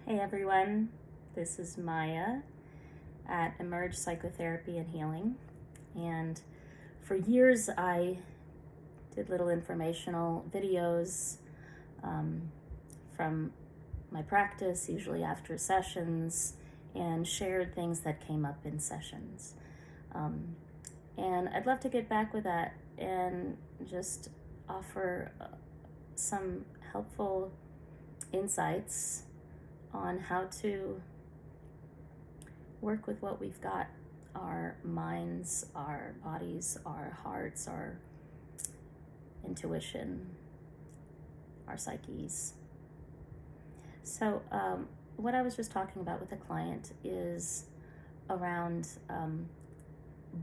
Hey everyone, this is Maya at Emerge Psychotherapy and Healing. And for years I did little informational videos from my practice, usually after sessions, and shared things that came up in sessions. And I'd love to get back with that and just offer some helpful insights on how to work with what we've got, our minds, our bodies, our hearts, our intuition, our psyches. So what I was just talking about with a client is around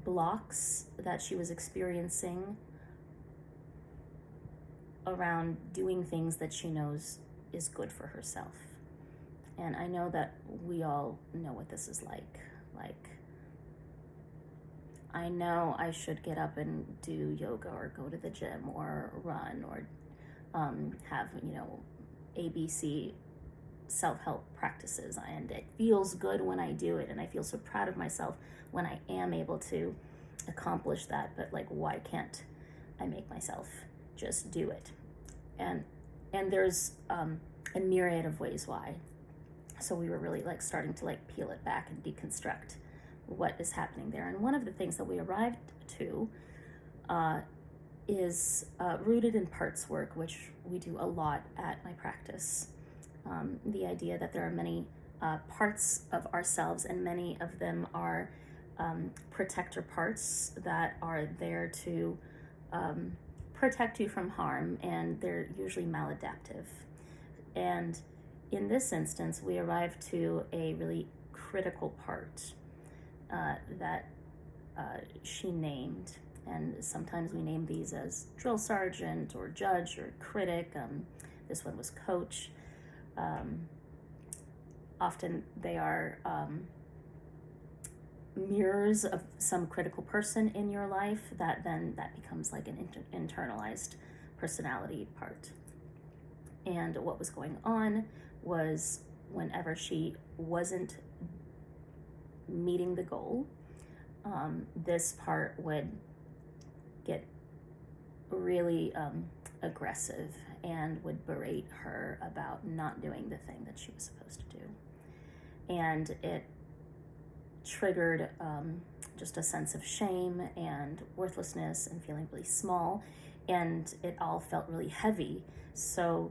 blocks that she was experiencing around doing things that she knows is good for herself. And I know that we all know what this is like. Like, I know I should get up and do yoga or go to the gym or run or have, ABC self-help practices. And it feels good when I do it. And I feel so proud of myself when I am able to accomplish that. But like, why can't I make myself just do it? And there's a myriad of ways why. So we were really starting to peel it back and deconstruct what is happening there. And one of the things that we arrived to is rooted in parts work, which we do a lot at my practice. The idea that there are many parts of ourselves, and many of them are protector parts that are there to protect you from harm, and they're usually maladaptive. And in this instance, we arrived to a really critical part that she named. And sometimes we name these as drill sergeant or judge or critic. This one was coach. Often they are mirrors of some critical person in your life that becomes like an internalized personality part. And what was going on was whenever she wasn't meeting the goal, this part would get really aggressive and would berate her about not doing the thing that she was supposed to do. And it triggered just a sense of shame and worthlessness and feeling really small, and it all felt really heavy. So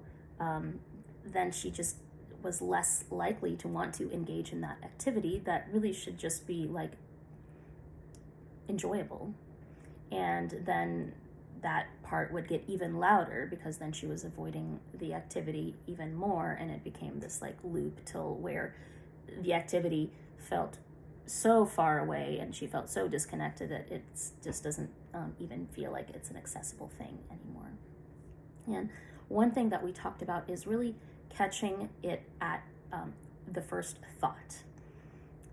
then she just was less likely to want to engage in that activity that really should just be enjoyable. And then that part would get even louder because then she was avoiding the activity even more, and it became this loop till where the activity felt so far away and she felt so disconnected that it just doesn't even feel like it's an accessible thing anymore. And one thing that we talked about is really catching it at the first thought.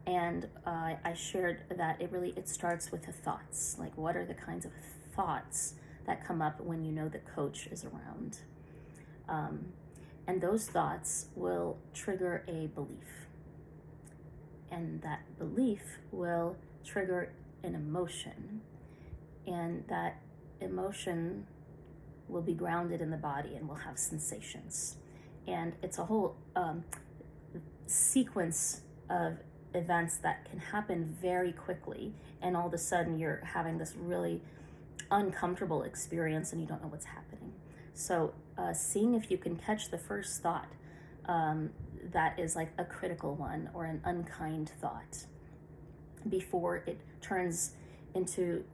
And I shared that it starts with the thoughts. Like, what are the kinds of thoughts that come up when you know the coach is around? And those thoughts will trigger a belief. And that belief will trigger an emotion. And that emotion will be grounded in the body and will have sensations. And it's a whole sequence of events that can happen very quickly, and all of a sudden you're having this really uncomfortable experience and you don't know what's happening. So seeing if you can catch the first thought that is like a critical one or an unkind thought before it turns into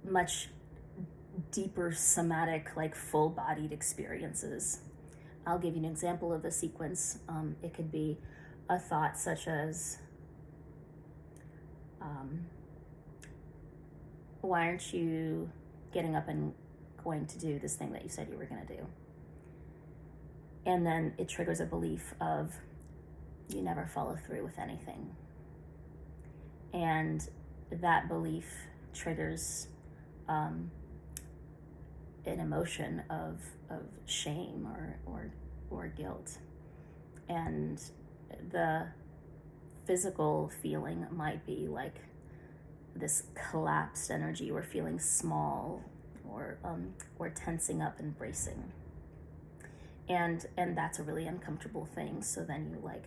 much deeper somatic, full-bodied experiences. I'll give you an example of the sequence. It could be a thought such as, why aren't you getting up and going to do this thing that you said you were going to do? And then it triggers a belief of, you never follow through with anything. And that belief triggers an emotion of shame or guilt. And the physical feeling might be like this collapsed energy, or feeling small, or tensing up and bracing. And that's a really uncomfortable thing. So then you like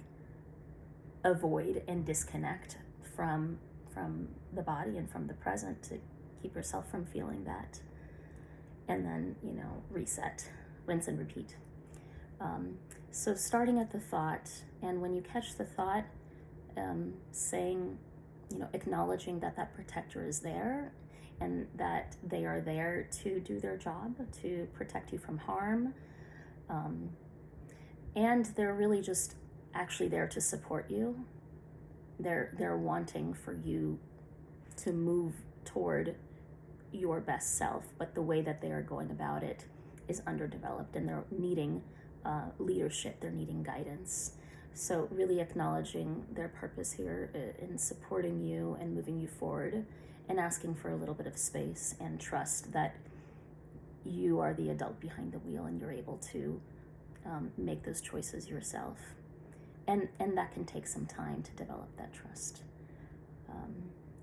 avoid and disconnect from the body and from the present to keep yourself from feeling that. And then, reset, rinse and repeat. So starting at the thought, and when you catch the thought, saying, acknowledging that protector is there, and that they are there to do their job, to protect you from harm. And they're really just actually there to support you. They're wanting for you to move toward your best self, but the way that they are going about it is underdeveloped, and they're needing leadership, they're needing guidance. So really acknowledging their purpose here in supporting you and moving you forward, and asking for a little bit of space and trust that you are the adult behind the wheel, and you're able to make those choices yourself. And that can take some time to develop that trust.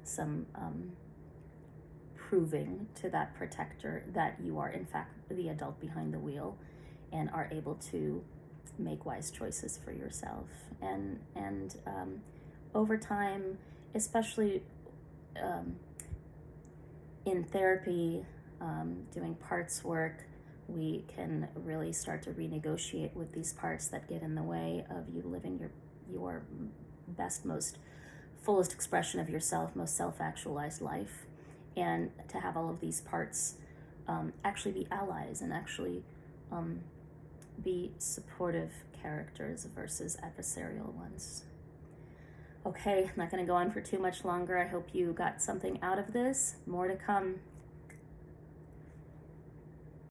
Some proving to that protector that you are in fact the adult behind the wheel, and are able to make wise choices for yourself. And over time, especially in therapy, doing parts work, we can really start to renegotiate with these parts that get in the way of you living your best, most fullest expression of yourself, most self-actualized life, and to have all of these parts actually be allies, and actually be supportive characters versus adversarial ones. Okay, I'm not going to go on for too much longer. I hope you got something out of this. More to come.